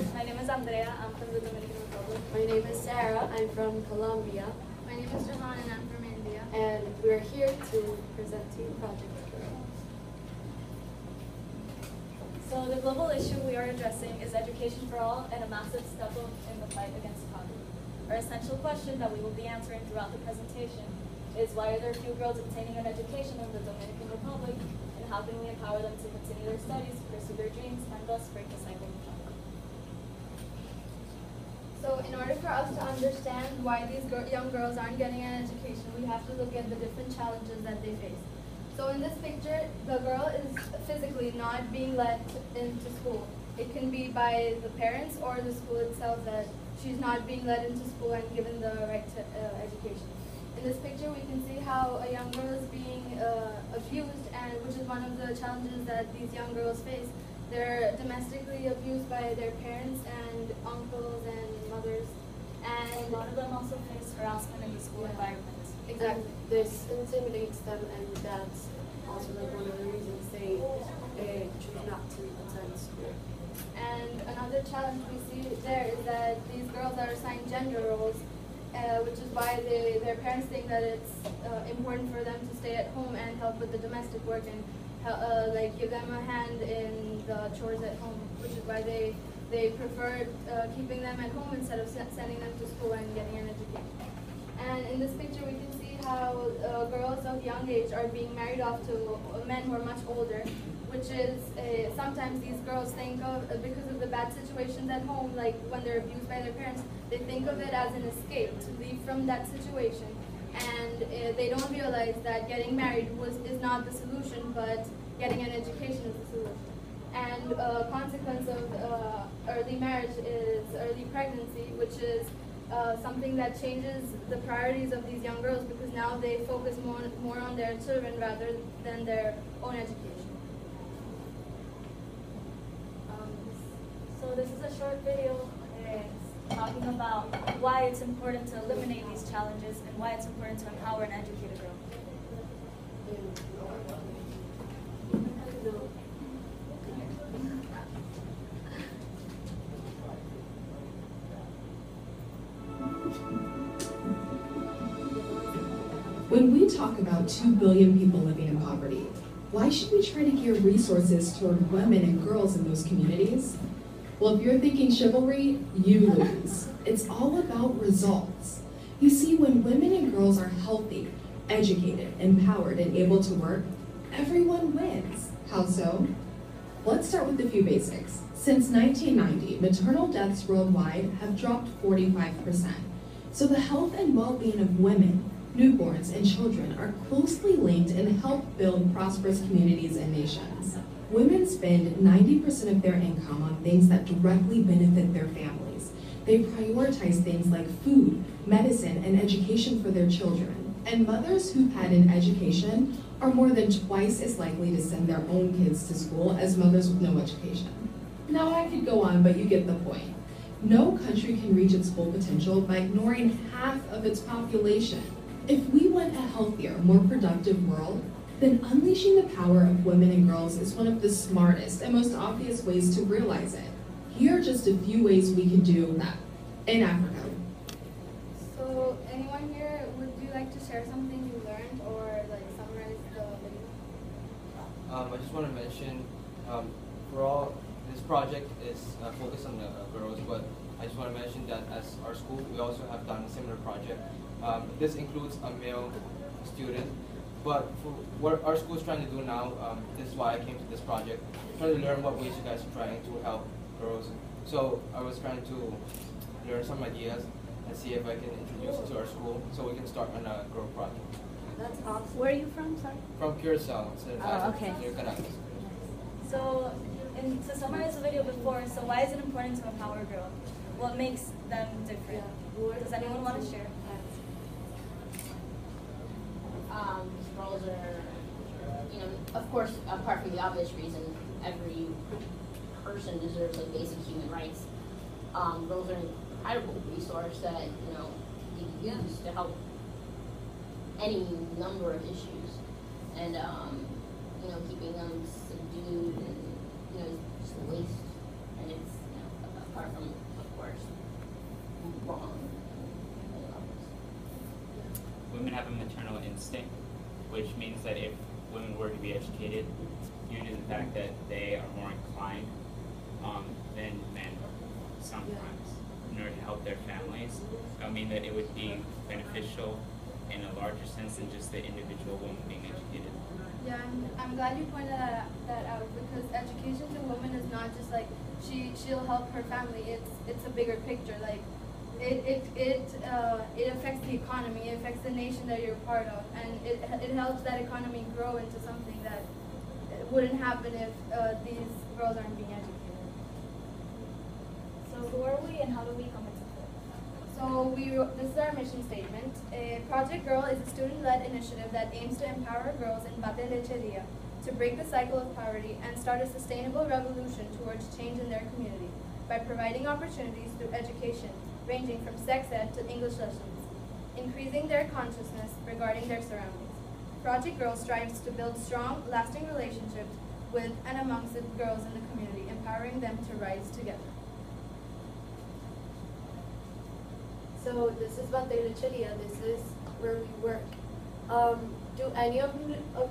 My name is Andrea. I'm from the Dominican Republic. My name is Sarah. I'm from Colombia. My name is Johan and I'm from India. And we're here to present to you Project Girl. So the global issue we are addressing is education for all and a massive step up in the fight against poverty. Our essential question that we will be answering throughout the presentation is why are there few girls obtaining an education in the Dominican Republic, and how can we empower them to continue their studies, pursue their dreams, and thus break the cycle of poverty? So in order for us to understand why these young girls aren't getting an education, we have to look at the different challenges that they face. So in this picture, the girl is physically not being let into school. It can be by the parents or the school itself that she's not being let into school and given the right to education. In this picture, we can see how a young girl is being abused, and which is one of the challenges that these young girls face. They're domestically abused by their parents and uncles and mothers, and a lot of them also face harassment in the school environment. Exactly. This intimidates them, and that's also like one of the reasons they choose not to attend school. And another challenge we see there is that these girls are assigned gender roles, which is why their parents think that it's important for them to stay at home and help with the domestic work and like give them a hand in the chores at home, which is why they prefer keeping them at home instead of sending them to school and getting an education. And in this picture we can see how girls of young age are being married off to men who are much older, which is sometimes these girls think of, because of the bad situations at home, like when they're abused by their parents, they think of it as an escape to leave from that situation. And they don't realize that getting married is not the solution, but getting an education is the solution. And a consequence of early marriage is early pregnancy, which is something that changes the priorities of these young girls, because now they focus more on their children rather than their own education. So this is a short video talking about why it's important to eliminate these challenges and why it's important to empower and educate a girl. When we talk about 2 billion people living in poverty, why should we try to gear resources toward women and girls in those communities? Well, if you're thinking chivalry, you lose. It's all about results. You see, when women and girls are healthy, educated, empowered, and able to work, everyone wins. How so? Let's start with a few basics. Since 1990, maternal deaths worldwide have dropped 45%. So the health and well-being of women, newborns, and children are closely linked and help build prosperous communities and nations. Women spend 90% of their income on things that directly benefit their families. They prioritize things like food, medicine, and education for their children. And mothers who've had an education are more than twice as likely to send their own kids to school as mothers with no education. Now I could go on, but you get the point. No country can reach its full potential by ignoring half of its population. If we want a healthier, more productive world, then unleashing the power of women and girls is one of the smartest and most obvious ways to realize it. Here are just a few ways we can do that in Africa. So, anyone here, would you like to share something you learned or like summarize the video? I just want to mention, for all, this project is focused on the girls, but I just want to mention that as our school, we also have done a similar project. This includes a male student, but for what our school is trying to do now, this is why I came to this project, trying to learn what ways you guys are trying to help girls. So I was trying to learn some ideas and see if I can introduce it to our school so we can start on a girl project. That's awesome. Where are you from, sorry? From Curacao. It's okay. near Caracas. So, and to summarize the video before, so why is it important to empower a girl? What makes them different? Does anyone want to share? Girls are, of course, apart from the obvious reason, every person deserves like basic human rights. Girls are an incredible resource that, you can use to help any number of issues. And, keeping them subdued and, just a waste. And it's, far from, of course, wrong. Women have a maternal instinct, which means that if women were to be educated, due to the fact that they are more inclined than men sometimes in order to help their families, that would mean that it would be beneficial in a larger sense than just the individual woman being educated. Yeah, I'm glad you pointed that out, because education to women is not just like she'll help her family. It's a bigger picture. Like it affects the economy. It affects the nation that you're part of, and it helps that economy grow into something that wouldn't happen if these girls aren't being educated. So who are we and how do we come into it? So this is our mission statement. Project Girl is a student-led initiative that aims to empower girls in Batey Lechería to break the cycle of poverty and start a sustainable revolution towards change in their community by providing opportunities through education ranging from sex ed to English lessons, increasing their consciousness regarding their surroundings. Project Girl strives to build strong, lasting relationships with and amongst the girls in the community, empowering them to rise together. So this is Batey Lechería. This is where we work. Do any of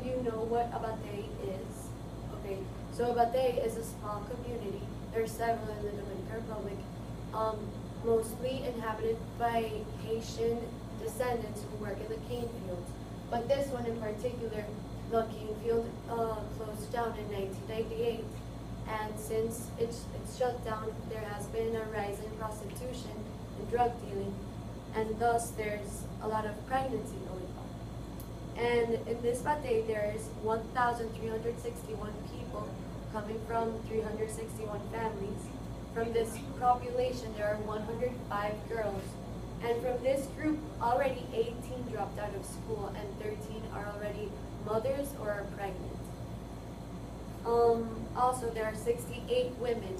you know what a Batey is? Okay, so a Batey is a small community. There are several in the Dominican Republic, mostly inhabited by Haitian descendants who work in the cane fields. But this one in particular, the cane field, closed down in 1998. And since it's shut down, there has been a rise in prostitution and drug dealing, and thus there's a lot of pregnancy going on. And in this Batey, there is 1,361 people coming from 361 families. From this population, there are 105 girls. And from this group, already 18 dropped out of school and 13 are already mothers or are pregnant. Also, there are 68 women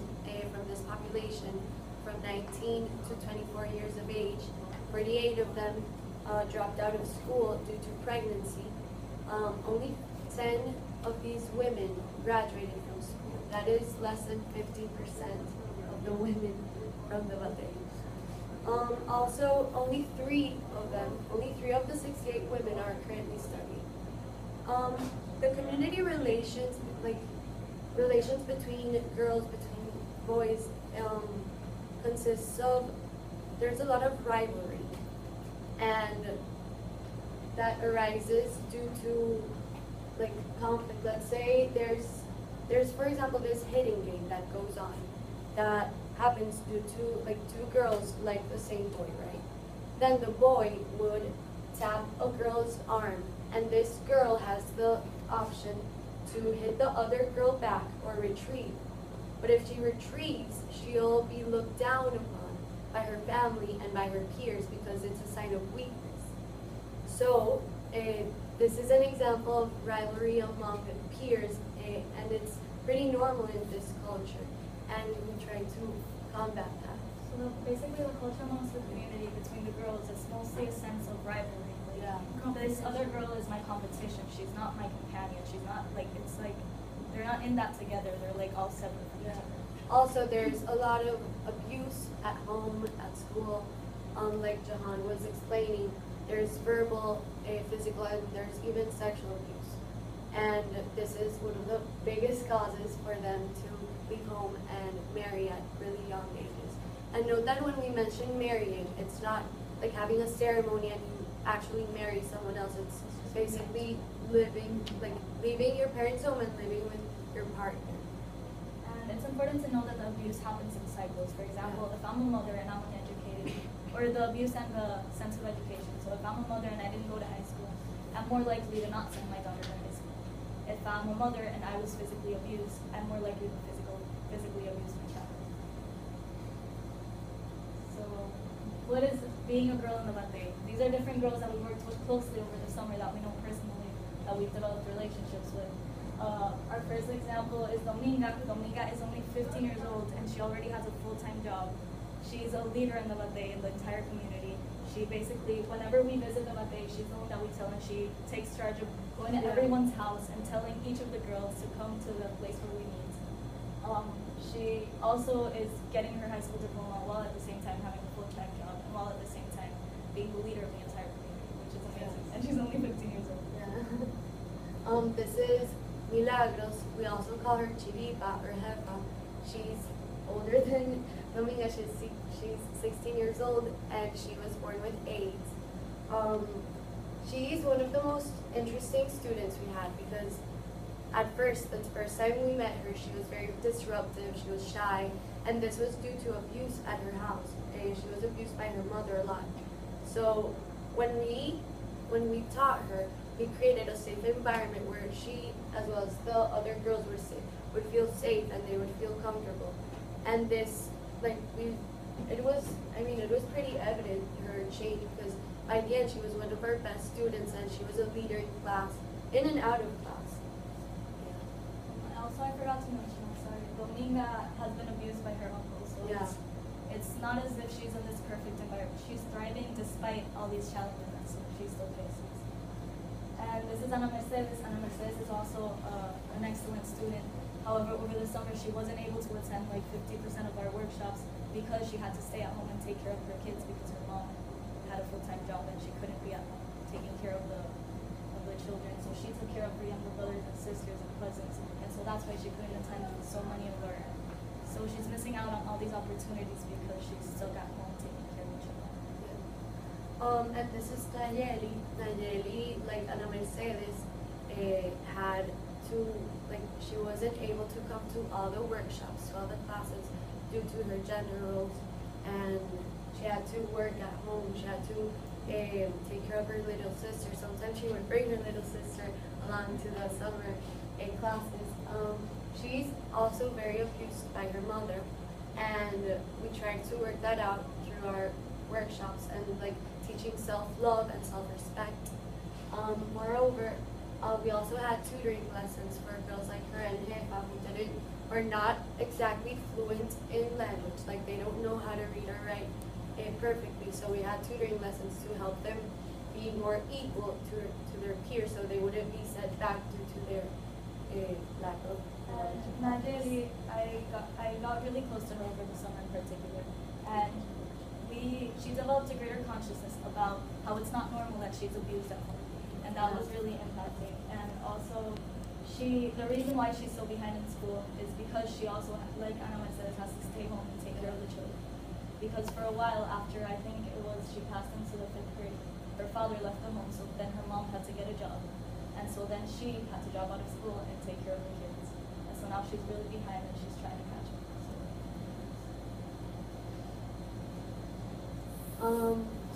from this population from 19 to 24 years of age. 48 of them dropped out of school due to pregnancy. Only 10 of these women graduated from school. That is less than 50% of the women from the Batey. Also, only three of the 68 women are currently studying. The community relations, relations between girls, between boys, consists of, there's a lot of rivalry, and that arises due to conflict. Let's say there's for example this hitting game that goes on that happens due to two girls like the same boy, right? Then the boy would tap a girl's arm, and this girl has the option to hit the other girl back or retreat. But if she retreats, she'll be looked down upon by her family and by her peers because it's a sign of weakness. So this is an example of rivalry among peers, and it's pretty normal in this culture, and we try to combat that. So basically the culture amongst the community between the girls is mostly a sense of rivalry. This other girl is my competition. She's not my companion. She's not it's like they're not in that together. They're all separate from each other. Also, there's a lot of abuse at home, at school. Like Jahan was explaining, there's verbal, physical, and there's even sexual abuse. And this is one of the biggest causes for them to leave home and marry at really young ages. And note that when we mention marrying, it's not like having a ceremony and you actually marry someone else. It's basically leaving your parents' home and living with your partner. And it's important to know that the abuse happens in cycles. For example, if I'm a mother and I'm uneducated, or the abuse and the sense of education. So if I'm a mother and I didn't go to high school, I'm more likely to not send my daughter to high school. If I'm a mother and I was physically abused, I'm more likely to physically abuse my child. So what is being a girl in the Batey? These are different girls that we worked with closely over the summer that we know personally, that we've developed relationships with. Our first example is Dominga. Dominga is only 15 years old and she already has a full-time job. She's a leader in the Batey, in the entire community. She basically, whenever we visit the Batey, she's the one that we tell, and she takes charge of going to everyone's house and telling each of the girls to come to the place where we meet. She also is getting her high school diploma while at the same time having a full-time job and while at the same time being the leader of the entire community, which is amazing. And she's only 15 years old. Yeah. This is Milagros. We also call her Chiripa or Jefa. She's older than Dominga. She's 16 years old and she was born with AIDS. She's one of the most interesting students we had because at first, the first time we met her, she was very disruptive, she was shy, and this was due to abuse at her house. She was abused by her mother a lot. So when we taught her, we created a safe environment where she, as well as the other girls, would feel safe and they would feel comfortable. And this, it was pretty evident, her change, because by the end, she was one of our best students and she was a leader in class, in and out of class. Also, I forgot to mention, I'm sorry, Dominga has been abused by her uncle, so Yeah. it's not as if she's in this perfect environment. She's thriving despite all these challenges that she still faces. And this is Ana Mercedes. Ana Mercedes is also an excellent student. However, over the summer, she wasn't able to attend like 50% of our workshops because she had to stay at home and take care of her kids because her mom had a full-time job and she couldn't be at home taking care of the children. So she took care of her younger brothers and sisters and cousins. So that's why she couldn't attend so many of our. So she's missing out on all these opportunities because she's stuck at home taking care of the children. And this is Nayeli. Nayeli, like Ana Mercedes, had to, she wasn't able to come to all the workshops, all the classes, due to her gender roles, and she had to work at home. She had to take care of her little sister. Sometimes she would bring her little sister along to the summer classes. She's also very abused by her mother, and we tried to work that out through our workshops and teaching self-love and self-respect. Moreover, we also had tutoring lessons for girls like her and Jefa who were not exactly fluent in language, they don't know how to read or write perfectly. So we had tutoring lessons to help them be more equal to their peers, so they wouldn't be set back due to their lack of. Nayeli, I got really close to her over the summer in particular, and she developed a greater consciousness about how it's not normal that she's abused at home, and that was really impacting. And also, the reason why she's so behind in school is because she also, like Ana Mercedes, has to stay home and take care of the children. Because for a while after, I think it was, she passed into the 5th grade, her father left the home, so then her mom had to get a job. And so then she had to drop out of school and take care of her kids. And so now she's really behind and she's trying to catch up.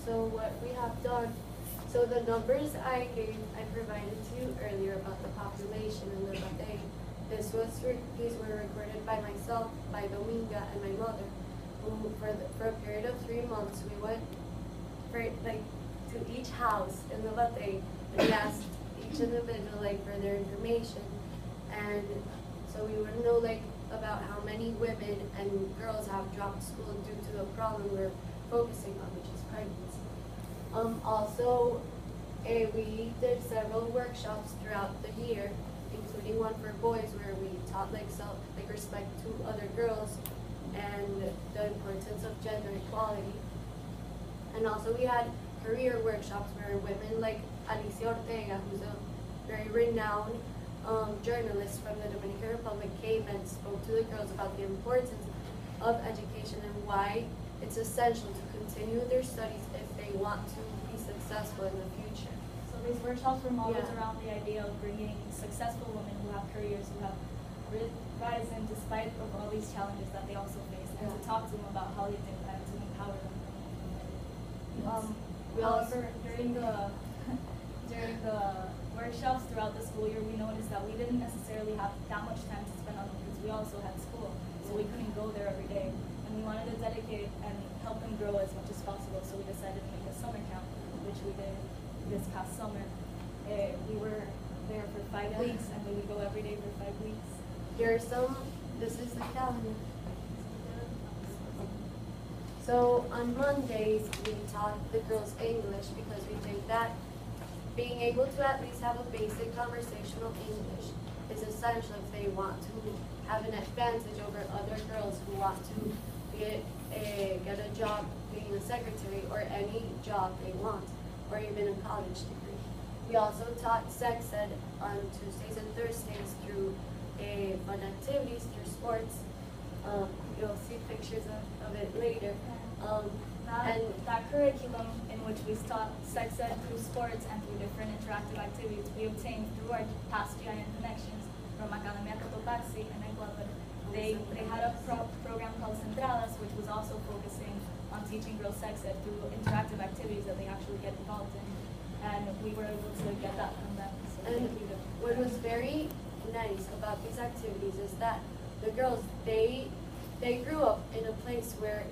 So what we have done, so the numbers I provided to you earlier about the population and the Batey, these were recorded by myself, by Dominga, and my mother, who for a period of 3 months we went to each house in the Batey and we asked each individual for their information, and so we would know about how many women and girls have dropped school due to the problem we're focusing on, which is pregnancy. Also, we did several workshops throughout the year, including one for boys where we taught respect to other girls and the importance of gender equality. And also we had career workshops where women like Alicia Ortega, who's a very renowned journalist from the Dominican Republic, came and spoke to the girls about the importance of education and why it's essential to continue their studies if they want to be successful in the future. So these workshops were modeled around the idea of bringing successful women who have careers, who have risen despite of all these challenges that they also face, and to talk to them about how they did that, to empower them. However, during the workshops throughout the school year, we noticed that we didn't necessarily have that much time to spend on them because we also had school, so we couldn't go there every day. And we wanted to dedicate and help them grow as much as possible, so we decided to make a summer camp, which we did this past summer. We were there for 5 weeks, and we would go every day for 5 weeks. This is the calendar. So on Mondays, we taught the girls English because we think that being able to at least have a basic conversational English is essential if they want to have an advantage over other girls who want to get a job being a secretary or any job they want, or even a college degree. We also taught sex ed on Tuesdays and Thursdays through fun activities, through sports. You'll see pictures of it later. That curriculum in which we taught sex ed through sports and through different interactive activities we obtained through our past GIN connections from Academia Cotopaxi and Ecuador. They had a program called Centradas, which was also focusing on teaching girls sex ed through interactive activities that they actually get involved in. And we were able to get that from them. So And what was very nice about these activities is that the girls, they grew up in a place where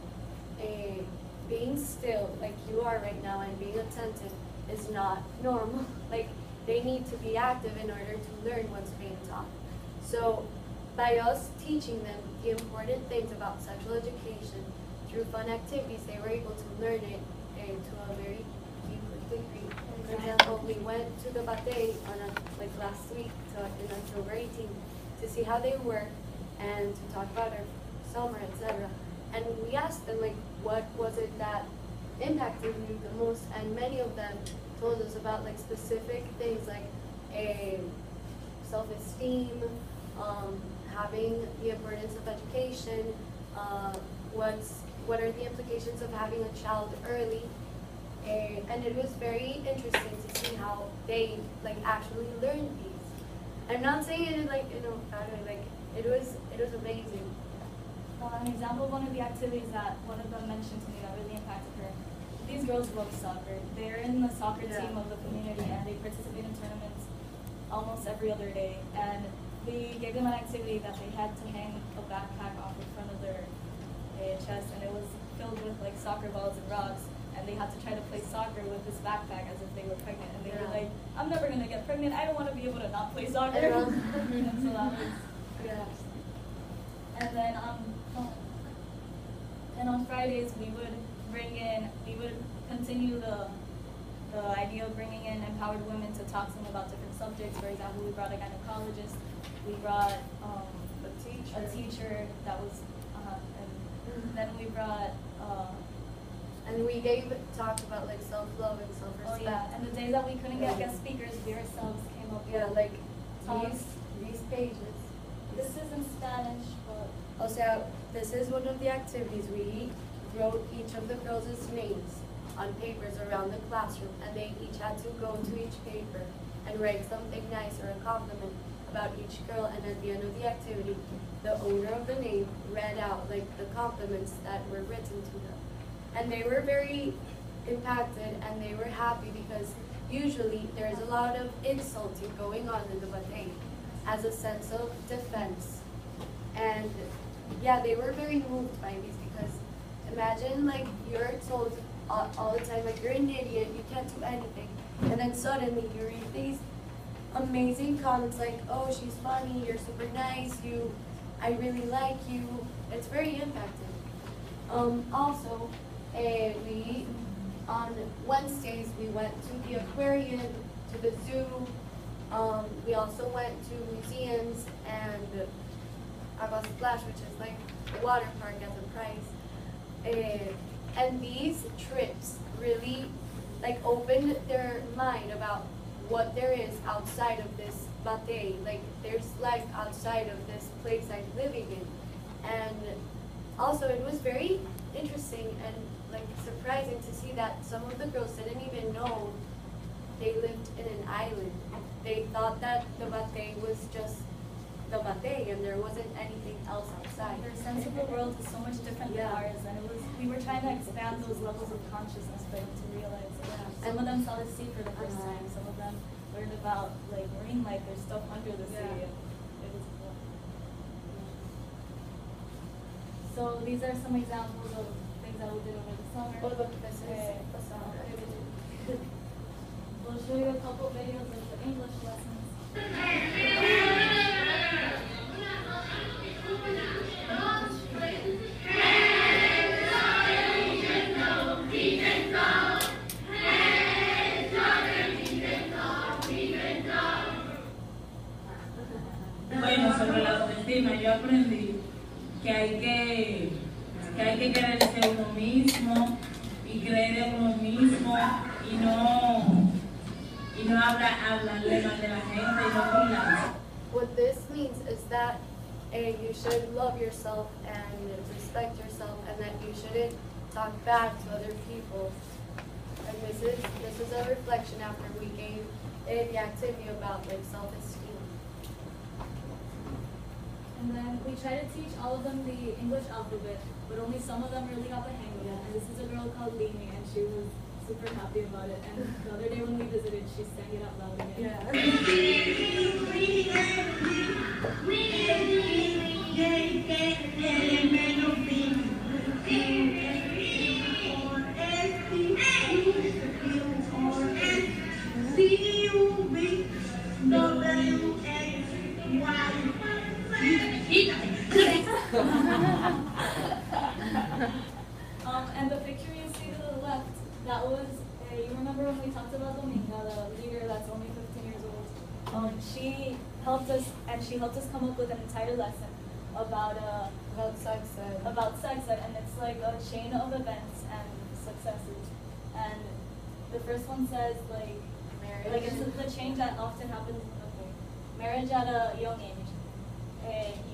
being still, like you are right now, and being attentive is not normal. Like, they need to be active in order to learn what's being taught. So by us teaching them the important things about sexual education through fun activities, they were able to learn it to a very deep degree. For example, we went to the Batey last week, in October 18th, to see how they work and to talk about our summer, etc. And we asked them, like, what was it that impacted you the most? And many of them told us about like specific things like self-esteem, having the importance of education, what are the implications of having a child early, and it was very interesting to see how they like actually learned these. I'm not saying it like bad way, like it was amazing. An example of one of the activities that one of them mentioned to me that really impacted her. These girls love soccer. They're in the soccer team of the community and they participate in tournaments almost every other day. And we gave them an activity that they had to hang a backpack off in front of their chest, and it was filled with like soccer balls and rocks. And they had to try to play soccer with this backpack as if they were pregnant. And they were like, "I'm never gonna get pregnant. I don't want to be able to not play soccer." And so that was And then on Fridays we would continue the idea of bringing in empowered women to talk to them about different subjects. For example, we brought a gynecologist, we brought a teacher that was, and then we brought. And we talked about like self-love and self-respect. Oh yeah, and the days that we couldn't get guest speakers, we ourselves came up with like talks. these pages. This is in Spanish, but Also, this is one of the activities. We wrote each of the girls' names on papers around the classroom, and they each had to go to each paper and write something nice or a compliment about each girl, and at the end of the activity, the owner of the name read out like the compliments that were written to them. And they were very impacted and they were happy because usually there's a lot of insulting going on in the Batey as a sense of defense. And yeah, they were very moved by these because imagine like you're told all the time like you're an idiot, you can't do anything, and then suddenly you read these amazing comments like, oh, she's funny, you're super nice, I really like you. It's very impacting. Also, we on Wednesdays we went to the aquarium, to the zoo. We also went to museums and Agua Splash, which is like a water park as a prize. And these trips really like opened their mind about what there is outside of this Batey. Like there's life outside of this place I'm living in. And also it was very interesting and like surprising to see that some of the girls didn't even know they lived in an island. They thought that the Batey was just the Batey and there wasn't anything else outside. Their sense of the world is so much different than ours, and we were trying to expand those levels of consciousness for them to realize. Some of them saw the sea for the first time. Some of them learned about like marine life. There's stuff under the sea. And it was cool. So these are some examples of things that we did over the summer. Oh, look, this is the summer. We'll show you a couple videos of the English lessons. sobre la autoestima, yo aprendí que hay que quererse uno mismo y creer en uno mismo y no hablarle mal de la gente y no burlarse. What this means is that you should love yourself and respect yourself, and that you shouldn't talk bad to other people. And this is a reflection after we gave the activity about like self-esteem. And then we try to teach all of them the English alphabet, but only some of them really got the hang of it. And this is a girl called Lini, and she was super happy about it. And the other day when we visited, she sang it out loud again. And the picture you see to the left, that was, you remember when we talked about Dominga, the leader that's only 15 years old? She helped us come up with an entire lesson about sex ed, and it's like a chain of events and successes. And the first one says marriage. Like it's the change that often happens. Okay, marriage at a young age.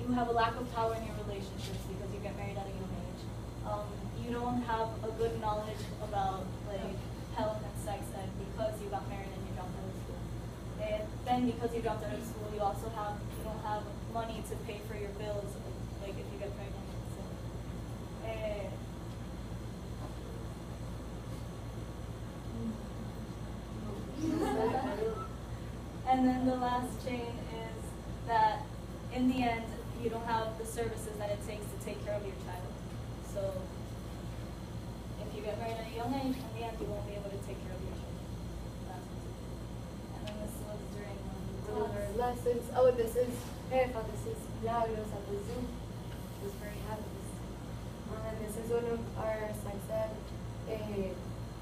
You have a lack of power in your relationships because you get married at a young age. You don't have a good knowledge about health and sex ed because you got married and you dropped out of school. And then because you dropped out of school, you don't have money to pay for your bills, like if you get pregnant. So, and then the last chain is that in the end, you don't have the services that it takes to take care of your child. So if you get married at a young age, in the end, you won't be able to take care of your children. And then this was during lessons. Oh, this is Milagros at the zoo. She was very happy. And this is one of our sex ed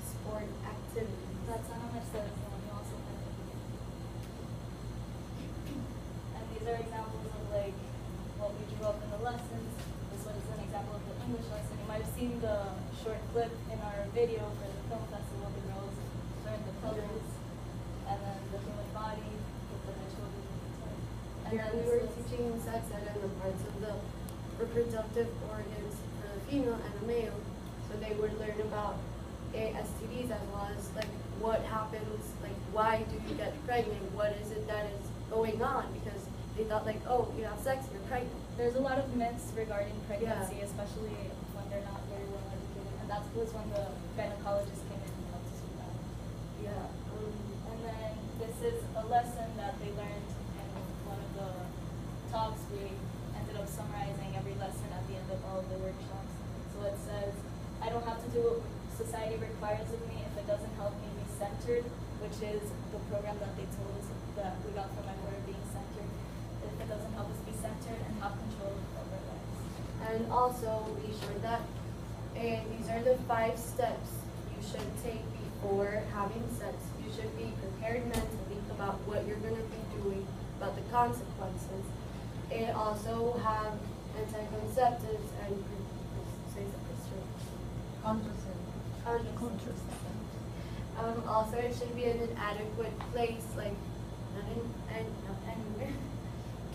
sport activities. That's how much that is you also have. And these are examples of what we drew up in the lessons. This one is an example of the English lesson. You might have seen the short clip in our video for the film festival. The girls learned the colors, and then the human body with the children. And Here we were teaching sex ed and the parts of the reproductive organs for the female and the male. So they would learn about STDs as well as what happens, why do you get pregnant? What is it that is going on? Because they thought oh, you have sex, you're pregnant. There's a lot of myths regarding pregnancy, especially when they're not very well educated. And that was when the gynecologist came in and helped us with that. Yeah. And then this is a lesson that they learned in one of the talks. We ended up summarizing every lesson at the end of all of the workshops. So it says, I don't have to do what society requires of me if it doesn't help me be centered, which is the program that they told us that we got from my order, being centered. If it doesn't help us be centered and have control of our lives. And also be sure that these are the 5 steps you should take before having sex. You should be prepared mentally about what you're going to be doing, about the consequences. And also have anti-conceptives and contraceptives. Also, it should be in an adequate place, not anywhere.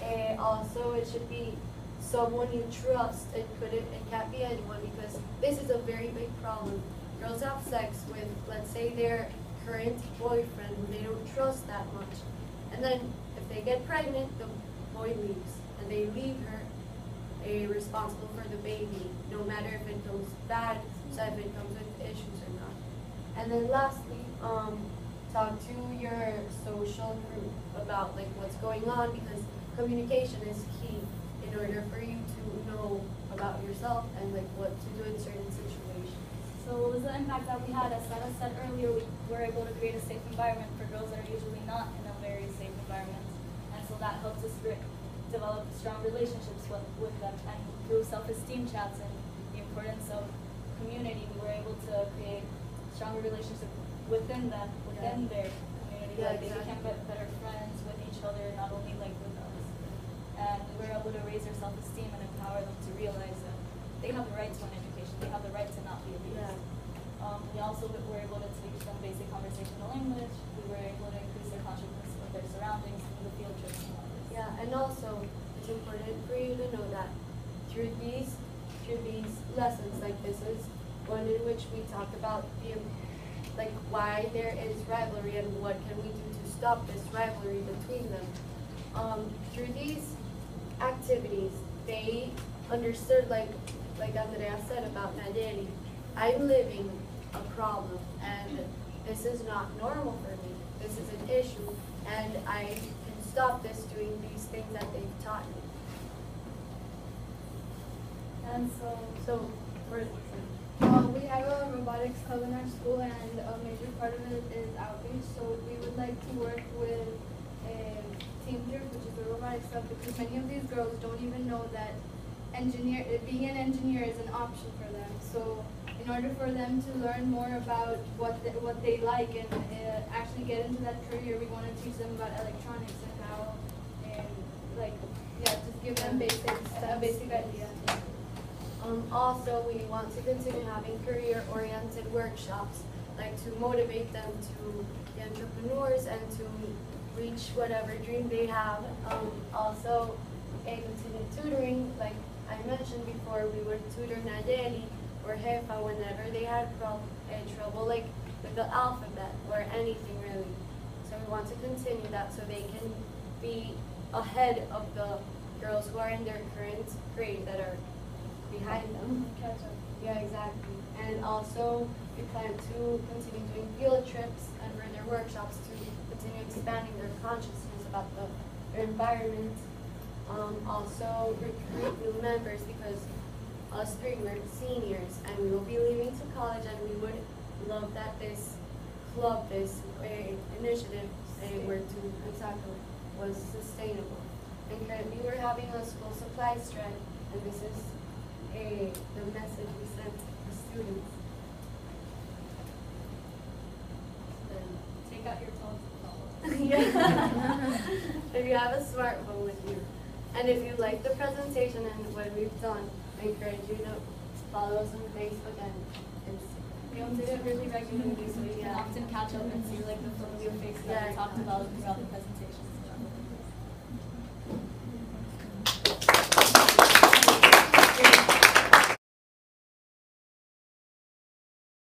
And also, it should be someone you trust. It can't be anyone, because this is a very big problem. Girls have sex with, let's say, their current boyfriend who they don't trust that much. And then if they get pregnant, the boy leaves, and they leave her responsible for the baby, no matter if it comes bad, so if it comes with issues or not. And then lastly, talk to your social group about what's going on, because communication is key in order for you to know about yourself and what to do in certain situations. So what was the impact that we had? As Sarah said earlier, we were able to create a safe environment for girls that are usually not in a very safe environment. And so that helps us develop strong relationships with them. And through self-esteem chats and the importance of community, we were able to create stronger relationships within them, within their community. Yeah, They became better friends with each other, not only with us. And we we're able to raise their self-esteem and empower them to realize that they have the right to an education. They have the right to not be abused. Yeah. We also were able to teach them basic conversational English. We were able to increase their consciousness of their surroundings through the field trips and all this. Yeah, and also it's important for you to know that through these lessons, like this is one in which we talk about like why there is rivalry and what can we do to stop this rivalry between them. Through these activities, they understood, like Andrea said about Nadeli, I'm living a problem and this is not normal for me. This is an issue and I can stop this doing these things that they've taught me. And so We have a robotics club in our school, and a major part of it is outreach. So we would like to work with Teamsters, which is a robotics club, because many of these girls don't even know that being an engineer is an option for them. So in order for them to learn more about what they like and actually get into that career, we want to teach them about electronics and how, just give them a basic idea. Also, we want to continue having career-oriented workshops, like to motivate them to be entrepreneurs and to reach whatever dream they have. Also, a continued tutoring, like I mentioned before, we would tutor Nadeli or Hefa whenever they had trouble, like with the alphabet or anything really. So we want to continue that so they can be ahead of the girls who are in their current grade that are behind them. Catch up. Yeah, exactly. And also, we plan to continue doing field trips and further workshops to continue expanding their consciousness about their environment. Also, recruit new members because us three were seniors and we will be leaving to college, and we would love that this club, this initiative was sustainable. And currently we're having a school supply strike, and this is the message we sent to the students. take out your phones and follow. Yeah. If you have a smartphone with you. And if you like the presentation and what we've done, I encourage you to follow us on Facebook and Instagram. We also do it really regularly, so you can often catch up and see like the familiar faces that we talked about throughout the presentation.